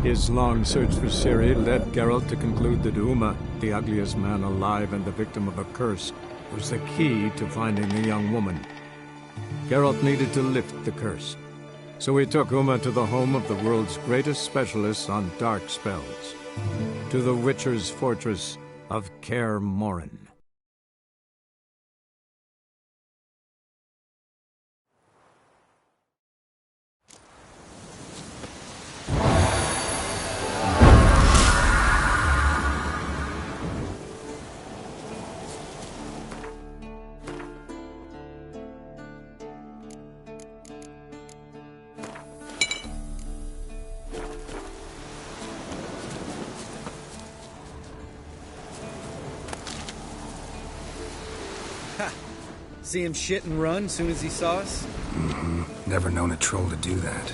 His long search for Ciri led Geralt to conclude that Uma, the ugliest man alive and the victim of a curse, was the key to finding the young woman. Geralt needed to lift the curse, so he took Uma to the home of the world's greatest specialists on dark spells, to the Witcher's fortress of Kaer Morhen. See him shit and run soon as he saw us? Mm-hmm. Never known a troll to do that.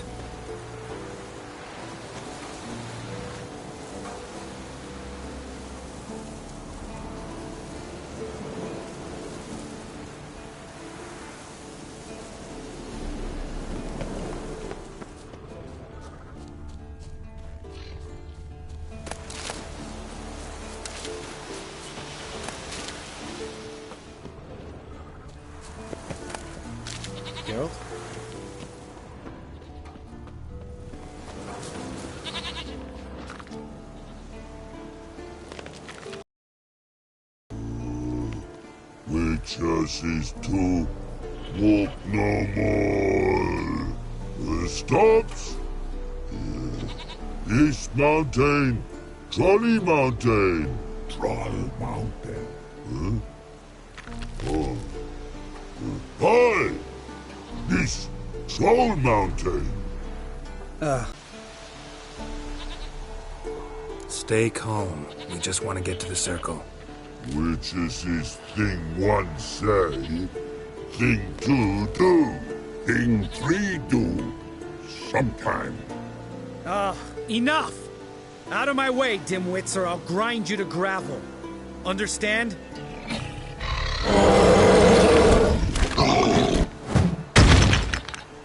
Geralt? Witches is to walk no more. Stops? This mountain, Trolley Mountain. Troll Mountain. Huh? Oh. Hi! This Troll Mountain. Stay calm. We just want to get to the circle. Which is his thing one say, thing two do, thing three do, sometime. Enough! Out of my way, dimwits, or I'll grind you to gravel. Understand?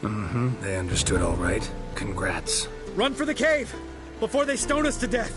Mm-hmm. They understood all right. Congrats. Run for the cave! Before they stone us to death!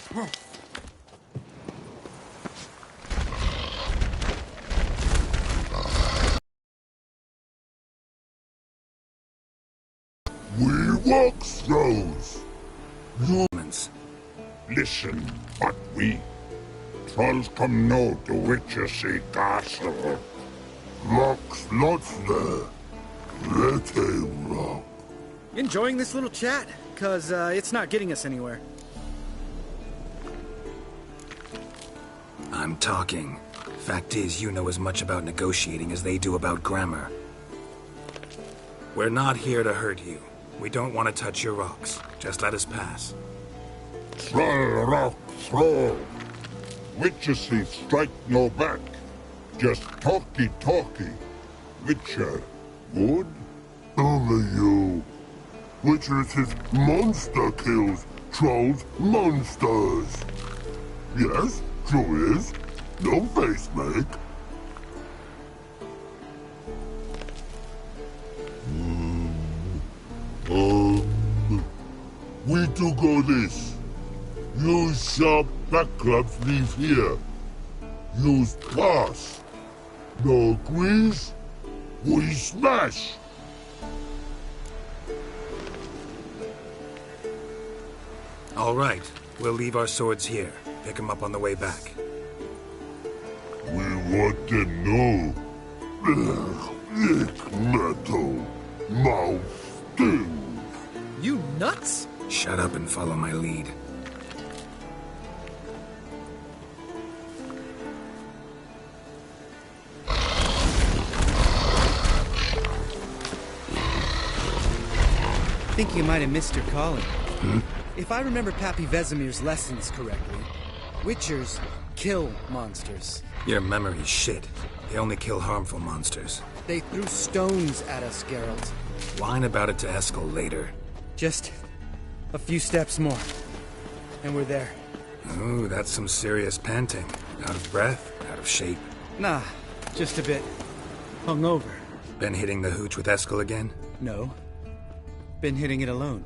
We walk throws. Humans. Listen, but we trolls come no to Witchersea Castle. Rocks lots there. Let him rock. Enjoying this little chat? Cause it's not getting us anywhere. I'm talking. Fact is, you know as much about negotiating as they do about grammar. We're not here to hurt you. We don't want to touch your rocks. Just let us pass. Troll rock throw. Witchersea strike no back. Just talky. Witcher, good? Over you. Witcher's monster kills trolls monsters. Yes, true is. No face make. We do go this. Use sharp backlabs leave here. Use pass. No agrees? We smash. All right. We'll leave our swords here. Pick them up on the way back. We want to know. Lick metal. Mouth sting. You nuts? Shut up and follow my lead. I think you might have missed your calling. If I remember Pappy Vesemir's lessons correctly, Witchers kill monsters. Your memory's shit. They only kill harmful monsters. They threw stones at us, Geralt. Whine about it to Eskel later. Just a few steps more, and we're there. Ooh, that's some serious panting. Out of breath, out of shape. Nah, just a bit hungover. Been hitting the hooch with Eskel again? No, been hitting it alone.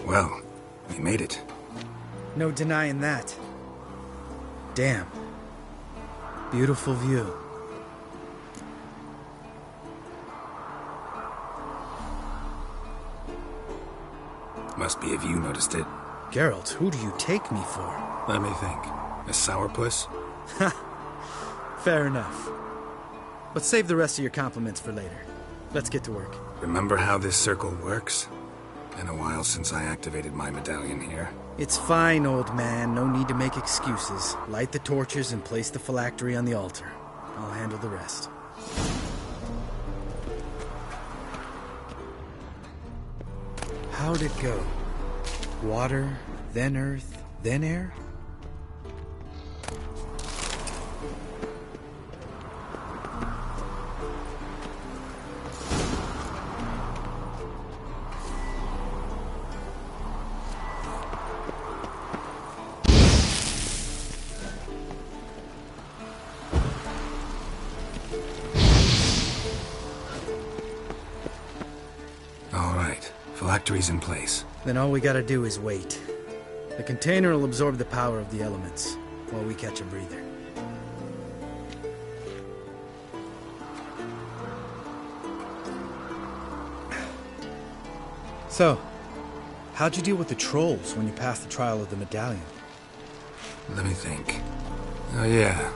Well, we made it. No denying that. Damn. Beautiful view. Must be if you noticed it. Geralt, who do you take me for? Let me think. A sourpuss? Fair enough. But save the rest of your compliments for later. Let's get to work. Remember how this circle works? Been a while since I activated my medallion here. It's fine, old man. No need to make excuses. Light the torches and place the phylactery on the altar. I'll handle the rest. How'd it go? Water, then earth, then air? Phylactery's in place. Then all we gotta do is wait. The container will absorb the power of the elements, while we catch a breather. So, how'd you deal with the trolls when you passed the trial of the medallion? Let me think. Oh yeah,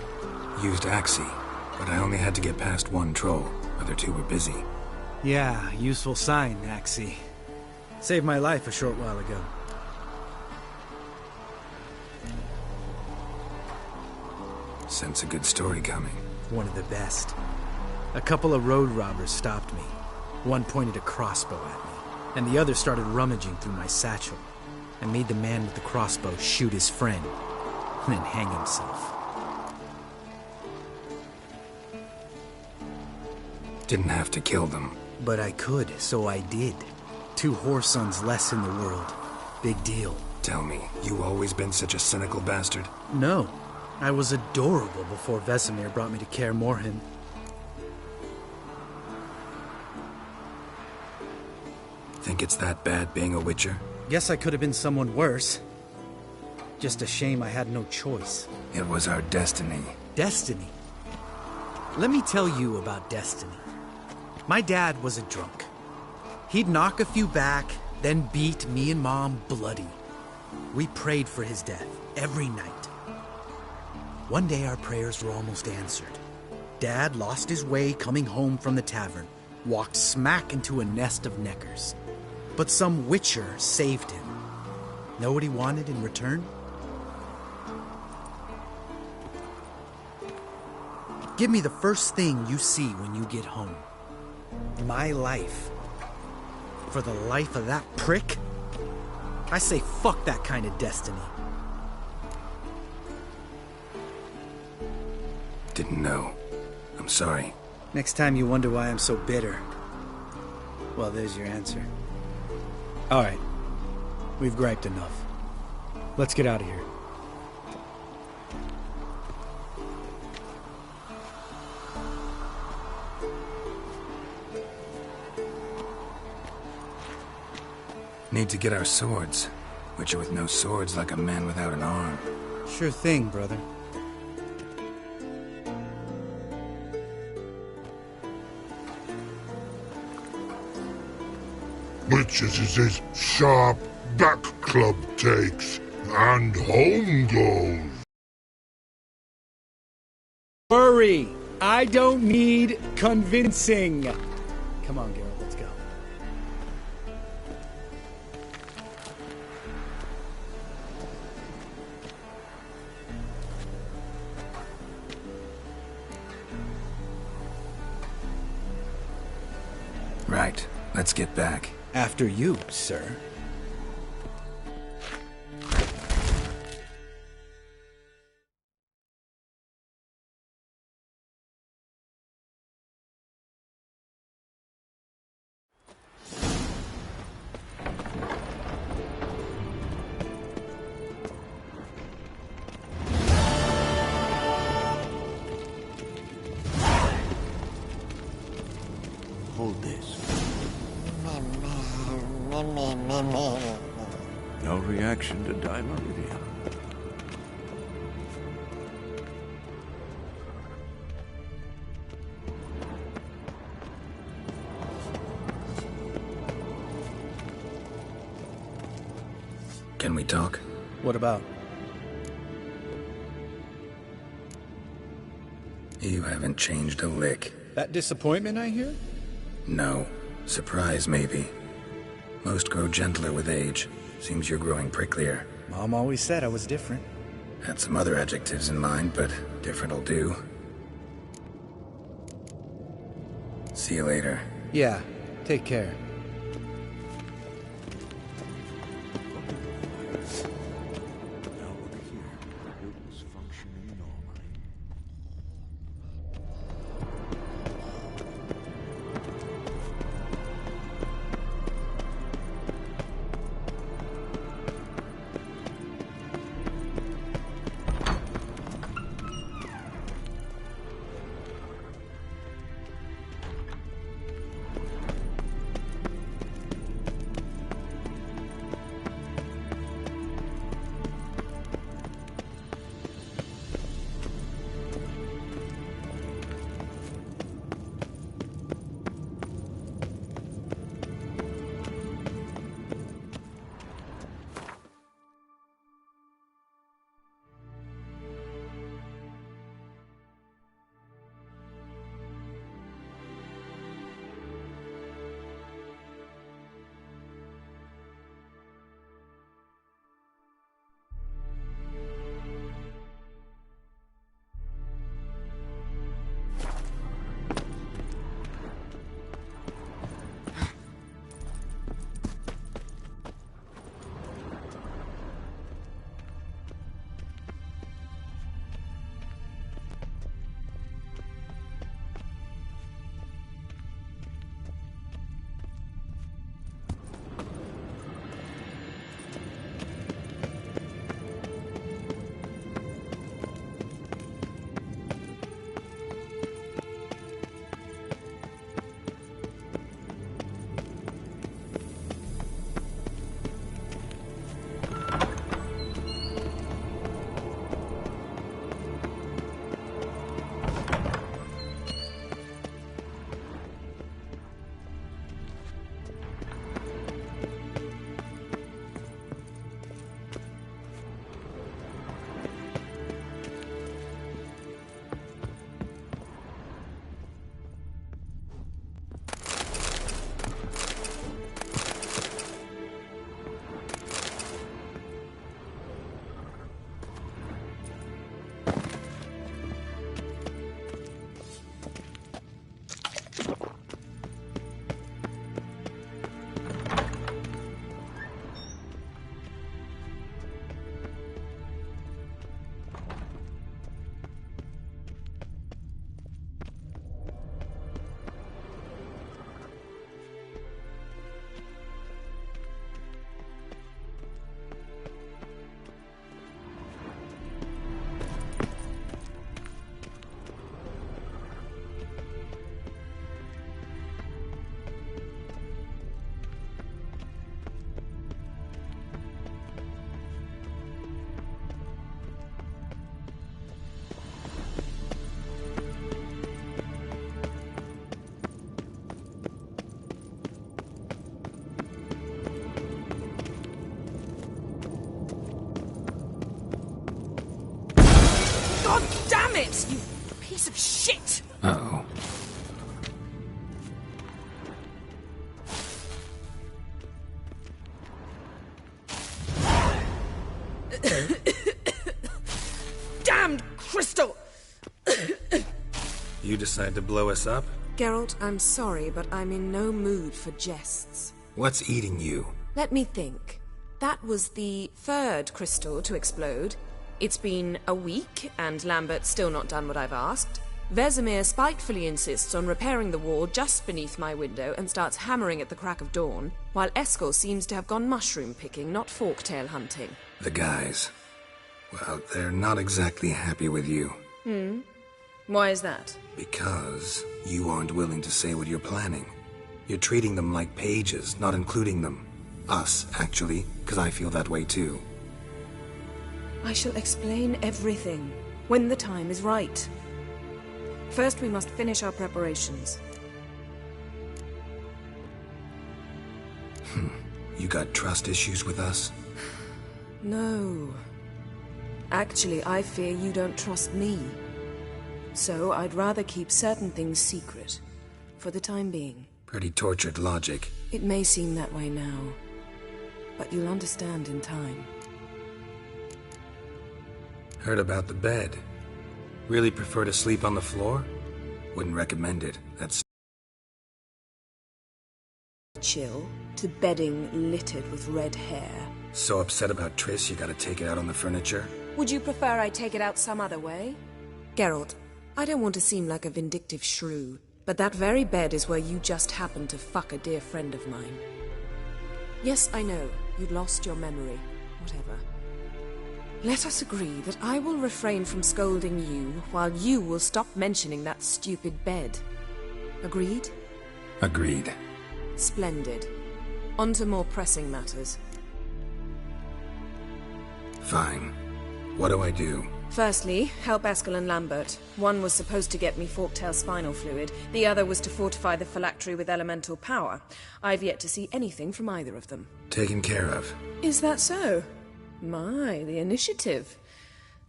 used Axie, but I only had to get past one troll. Other two were busy. Yeah, useful sign, Axie. Saved my life a short while ago. Sense a good story coming. One of the best. A couple of road robbers stopped me. One pointed a crossbow at me, and the other started rummaging through my satchel. I made the man with the crossbow shoot his friend, and then hang himself. Didn't have to kill them. But I could, so I did. 2 whoresons less in the world. Big deal. Tell me, you always been such a cynical bastard? No. I was adorable before Vesemir brought me to Kaer Morhen. Think it's that bad being a Witcher? Guess I could have been someone worse. Just a shame I had no choice. It was our destiny. Destiny? Let me tell you about destiny. My dad was a drunk. He'd knock a few back, then beat me and Mom bloody. We prayed for his death every night. One day our prayers were almost answered. Dad lost his way coming home from the tavern, walked smack into a nest of neckers. But some Witcher saved him. Know what he wanted in return? Give me the first thing you see when you get home. My life. For the life of that prick? I say fuck that kind of destiny. Didn't know. I'm sorry. Next time you wonder why I'm so bitter, well, there's your answer. All right. We've griped enough. Let's get out of here. Need to get our swords. Witcher with no swords like a man without an arm. Sure thing, brother. Witches is his sharp back club takes, and home goes. Hurry! I don't need convincing. Come on, Geralt, let's go. Right. Let's get back. After you, sir. Hold this. No reaction to Dimeridium. Can we talk? What about? You haven't changed a lick. That disappointment I hear? No. Surprise, maybe. Most grow gentler with age. Seems you're growing pricklier. Mom always said I was different. Had some other adjectives in mind, but different'll do. See you later. Yeah, take care. Now look here. It was functioning normally. you decide to blow us up? Geralt, I'm sorry, but I'm in no mood for jests. What's eating you? Let me think. That was the third crystal to explode. It's been a week, and Lambert's still not done what I've asked. Vesemir spitefully insists on repairing the wall just beneath my window and starts hammering at the crack of dawn, while Eskel seems to have gone mushroom picking, not forktail hunting. The guys. Well, they're not exactly happy with you. Why is that? Because you aren't willing to say what you're planning. You're treating them like pages, not including them. Us, actually, because I feel that way too. I shall explain everything when the time is right. First, we must finish our preparations. You got trust issues with us? No. Actually, I fear you don't trust me. So I'd rather keep certain things secret, for the time being. Pretty tortured logic. It may seem that way now, but you'll understand in time. Heard about the bed. Really prefer to sleep on the floor? Wouldn't recommend it. That's chill to bedding littered with red hair. so upset about Triss you gotta take it out on the furniture? Would you prefer I take it out some other way? Geralt, I don't want to seem like a vindictive shrew, but that very bed is where you just happened to fuck a dear friend of mine. Yes, I know, you'd lost your memory. Whatever. Let us agree that I will refrain from scolding you, while you will stop mentioning that stupid bed. Agreed? Agreed. Splendid. On to more pressing matters. Fine. What do I do? Firstly, help Eskel and Lambert. One was supposed to get me forktail spinal fluid, the other was to fortify the phylactery with elemental power. I've yet to see anything from either of them. Taken care of. Is that so? My, the initiative.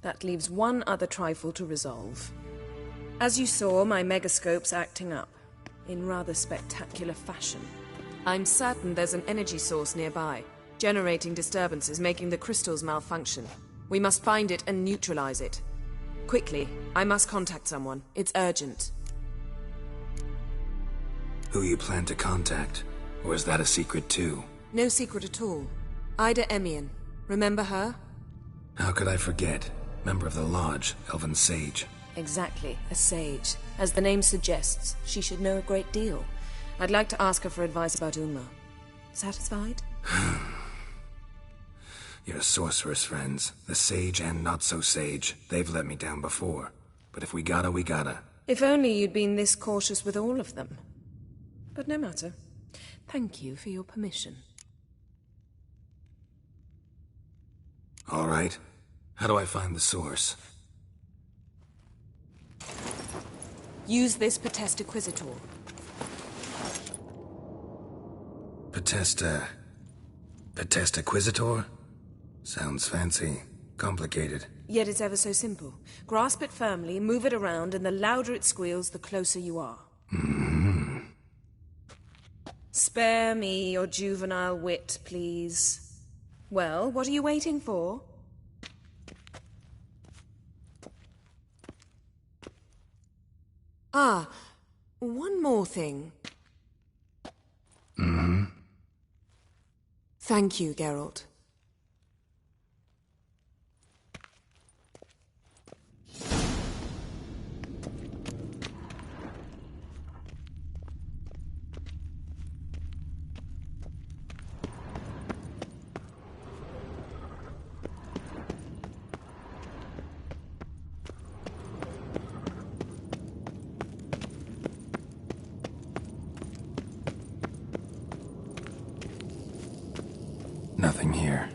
That leaves one other trifle to resolve. As you saw, my megascope's acting up, in rather spectacular fashion. I'm certain there's an energy source nearby, generating disturbances, making the crystals malfunction. We must find it and neutralize it. Quickly, I must contact someone. It's urgent. Who you plan to contact? Or is that a secret too? No secret at all. Ida Emian. Remember her? How could I forget? Member of the Lodge, Elven Sage. Exactly, a sage. As the name suggests, she should know a great deal. I'd like to ask her for advice about Uma. Satisfied? Your sorceress friends, the sage and not-so-sage, they've let me down before. But if we gotta, we gotta. If only you'd been this cautious with all of them. But no matter. Thank you for your permission. All right. How do I find the source? Use this Potesta Quisitor. Potesta Quisitor? Sounds fancy. Complicated. Yet it's ever so simple. Grasp it firmly, move it around, and the louder it squeals, the closer you are. Spare me your juvenile wit, please. Well, what are you waiting for? Ah, one more thing. Thank you, Geralt. Nothing here.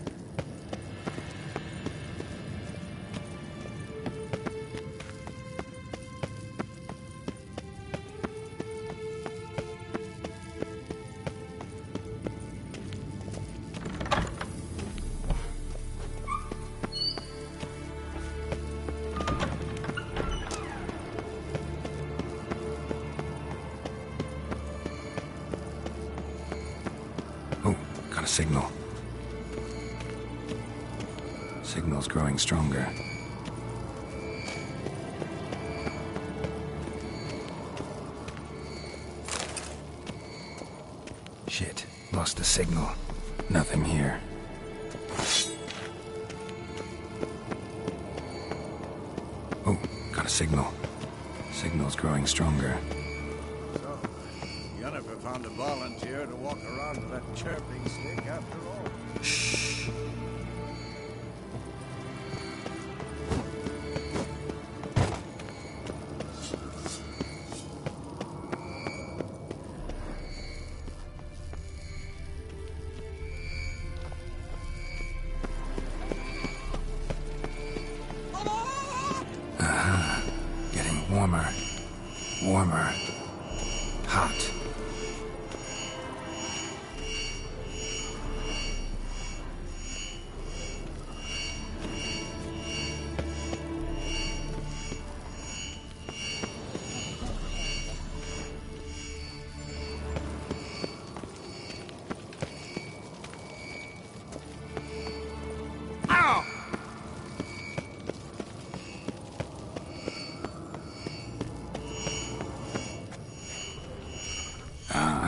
Oh, got a signal. Signal's growing stronger. Shit, lost the signal. Nothing here. Oh, got a signal. Signal's growing stronger. So, Yennefer found a volunteer to walk around with that chirping stick after all. Shh. Warmer. Warmer. Hot.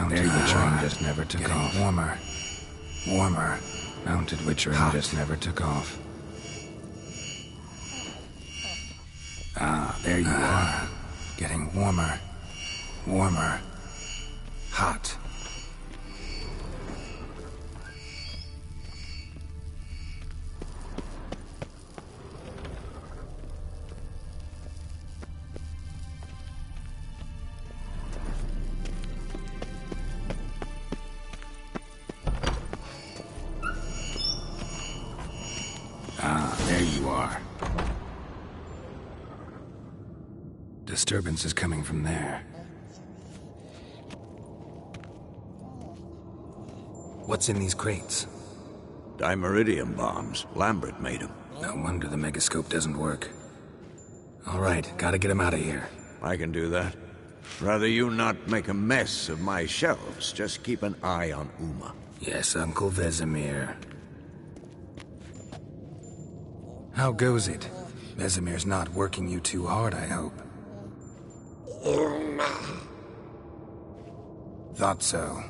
There you go. Just never took off. Warmer. Warmer. Mounted Witcher and just never took off. There you are. Getting warmer. Warmer. Hot. There you are. Disturbance is coming from there. What's in these crates? Dimeridium bombs. Lambert made them. No wonder the megascope doesn't work. All right, gotta get him out of here. I can do that. Rather you not make a mess of my shelves. Just keep an eye on Uma. Yes, Uncle Vesemir. How goes it? Vesemir's not working you too hard, I hope. Thought so.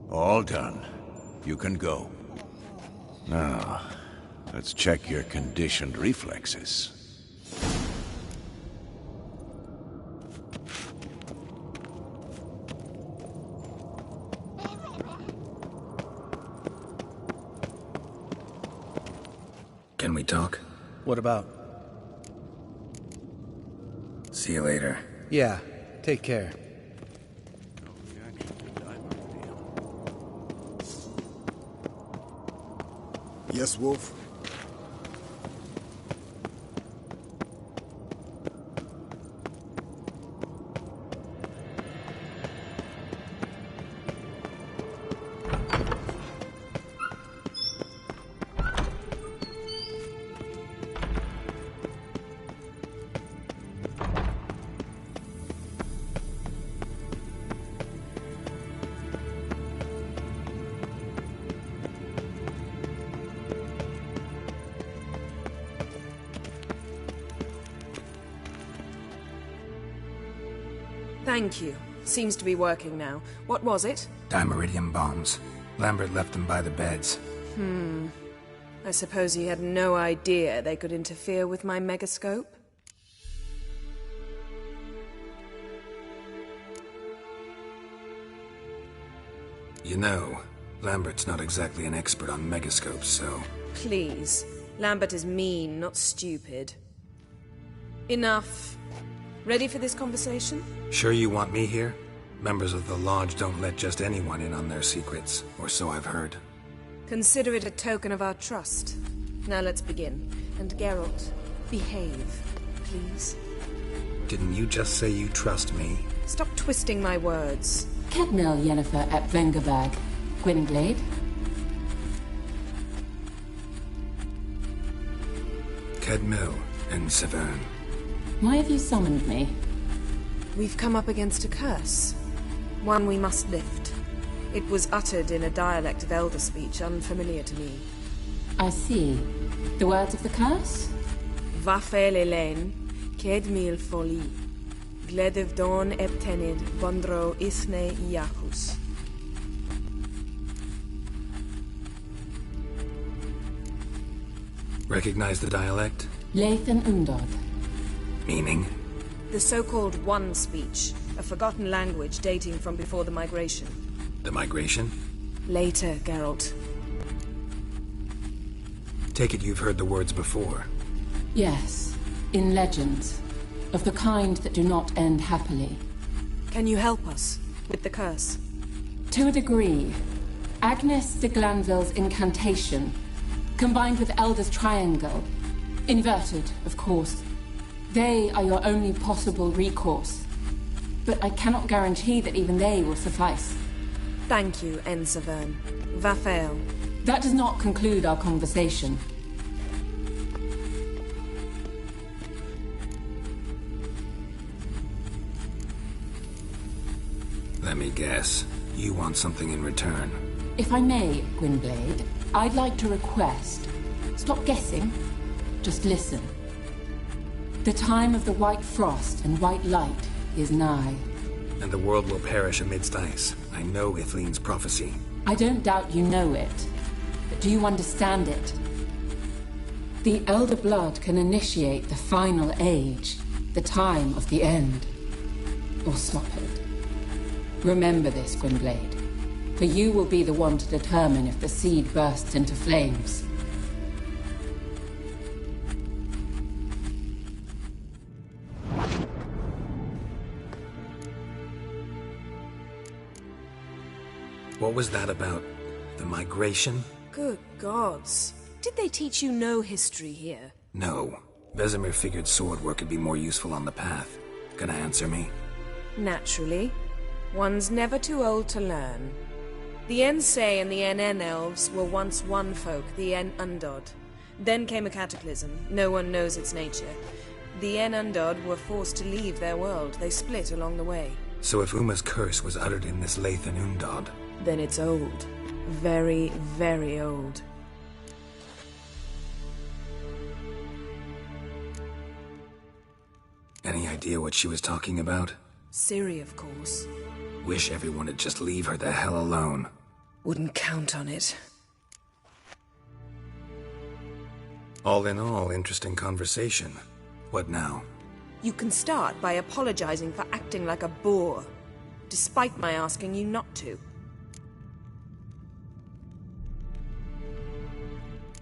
All done. You can go. Now, let's check your conditioned reflexes. Can we talk? What about? See you later. Yeah, take care. Yes, Wolf? Thank you. Seems to be working now. What was it? Dimeridium bombs. Lambert left them by the beds. I suppose he had no idea they could interfere with my megascope? You know, Lambert's not exactly an expert on megascopes, so... Please. Lambert is mean, not stupid. Enough. Ready for this conversation? Sure you want me here? Members of the Lodge don't let just anyone in on their secrets, or so I've heard. Consider it a token of our trust. Now let's begin. And Geralt, behave, please. Didn't you just say you trust me? Stop twisting my words. Cadmel Yennefer at Vengerberg. Gwynglade? Cadmel and Severn. Why have you summoned me? We've come up against a curse. One we must lift. It was uttered in a dialect of Elder speech unfamiliar to me. I see. The words of the curse? Vafel Elaine, Kedmil Foli, Gledevdon Eptenid, Vondro Ithne Iakus. Recognize the dialect? Lathan Undod. Meaning? The so-called One Speech, a forgotten language dating from before the migration. The migration? Later, Geralt. Take it you've heard the words before. Yes, in legends. Of the kind that do not end happily. Can you help us with the curse? To a degree. Agnes de Glanville's incantation, combined with Elder's triangle. Inverted, of course. They are your only possible recourse. But I cannot guarantee that even they will suffice. Thank you, Ensavern. Vafael. That does not conclude our conversation. Let me guess. You want something in return. If I may, Gwynblade, I'd like to request. Stop guessing. Just listen. The time of the white frost and white light is nigh. And the world will perish amidst ice. I know Ithleen's prophecy. I don't doubt you know it. But do you understand it? The Elder Blood can initiate the final age, the time of the end. Or stop it. Remember this, Gwynblade. For you will be the one to determine if the seed bursts into flames. What was that about? The migration? Good gods. Did they teach you no history here? No. Vesemir figured sword work would be more useful on the path. Gonna answer me? Naturally. One's never too old to learn. The Ensei and the NN elves were once one folk, the En Undod. Then came a cataclysm. No one knows its nature. The En Undod were forced to leave their world. They split along the way. So if Uma's curse was uttered in this Lathan Undod, then it's old. Very, very old. Any idea what she was talking about? Ciri, of course. Wish everyone would just leave her the hell alone. Wouldn't count on it. All in all, interesting conversation. What now? You can start by apologizing for acting like a boor, despite my asking you not to.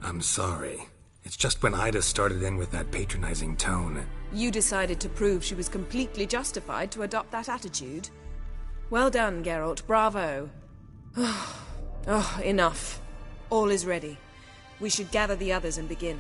I'm sorry. It's just when Ida started in with that patronizing tone. You decided to prove she was completely justified to adopt that attitude. Well done, Geralt. Bravo. Oh, enough. All is ready. We should gather the others and begin.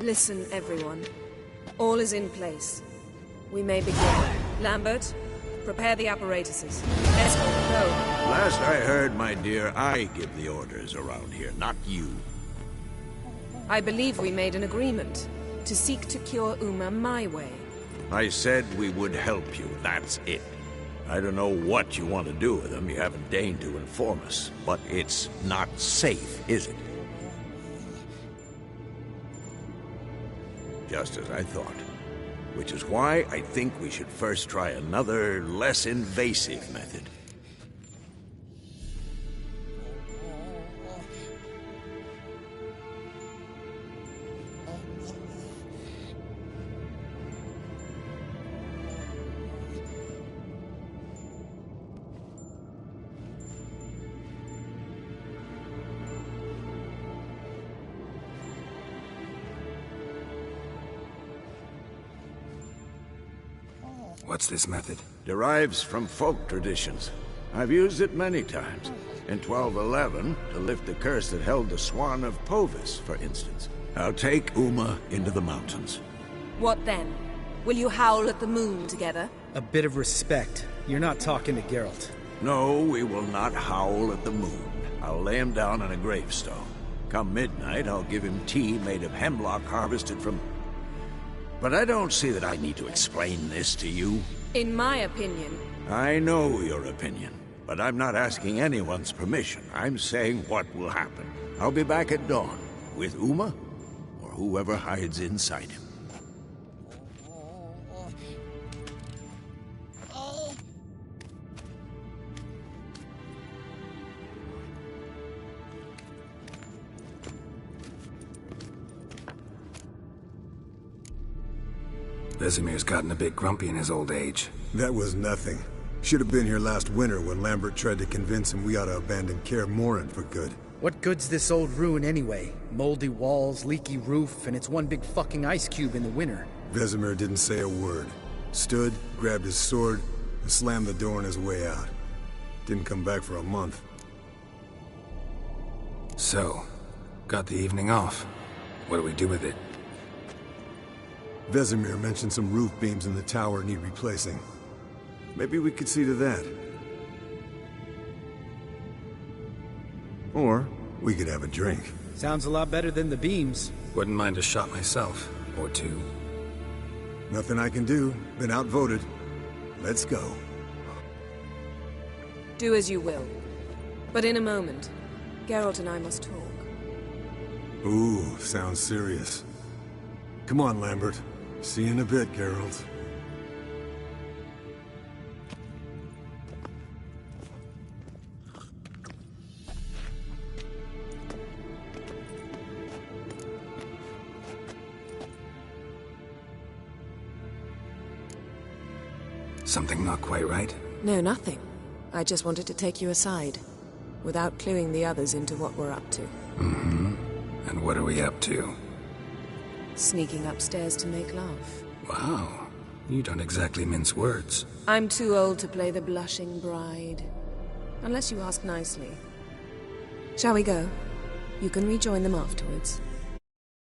Listen, everyone. All is in place. We may begin. Lambert, prepare the apparatuses. Escort, go. Last I heard, my dear, I give the orders around here, not you. I believe we made an agreement to seek to cure Uma my way. I said we would help you, that's it. I don't know what you want to do with them, you haven't deigned to inform us. But it's not safe, is it? Just as I thought. Which is why I think we should first try another, less invasive method. What's this method? Derives from folk traditions. I've used it many times. In 1211, to lift the curse that held the Swan of Povis, for instance. I'll take Uma into the mountains. What then? Will you howl at the moon together? A bit of respect. You're not talking to Geralt. No, we will not howl at the moon. I'll lay him down on a gravestone. Come midnight, I'll give him tea made of hemlock harvested from... But I don't see that I need to explain this to you. In my opinion... I know your opinion, but I'm not asking anyone's permission. I'm saying what will happen. I'll be back at dawn, with Uma, or whoever hides inside him. Vesemir's gotten a bit grumpy in his old age. That was nothing. Should have been here last winter when Lambert tried to convince him we ought to abandon Kaer Morhen for good. What good's this old ruin anyway? Moldy walls, leaky roof, and it's one big fucking ice cube in the winter. Vesemir didn't say a word. Stood, grabbed his sword, and slammed the door on his way out. Didn't come back for a month. So, got the evening off. What do we do with it? Vesemir mentioned some roof beams in the tower need replacing. Maybe we could see to that. Or we could have a drink. Sounds a lot better than the beams. Wouldn't mind a shot myself, or two. Nothing I can do. Been outvoted. Let's go. Do as you will. But in a moment, Geralt and I must talk. Ooh, sounds serious. Come on, Lambert. See you in a bit, Geralt. Something not quite right? No, nothing. I just wanted to take you aside, without cluing the others into what we're up to. Mm-hmm. And what are we up to? Sneaking upstairs to make love. Wow. You don't exactly mince words. I'm too old to play the blushing bride. Unless you ask nicely. Shall we go? You can rejoin them afterwards.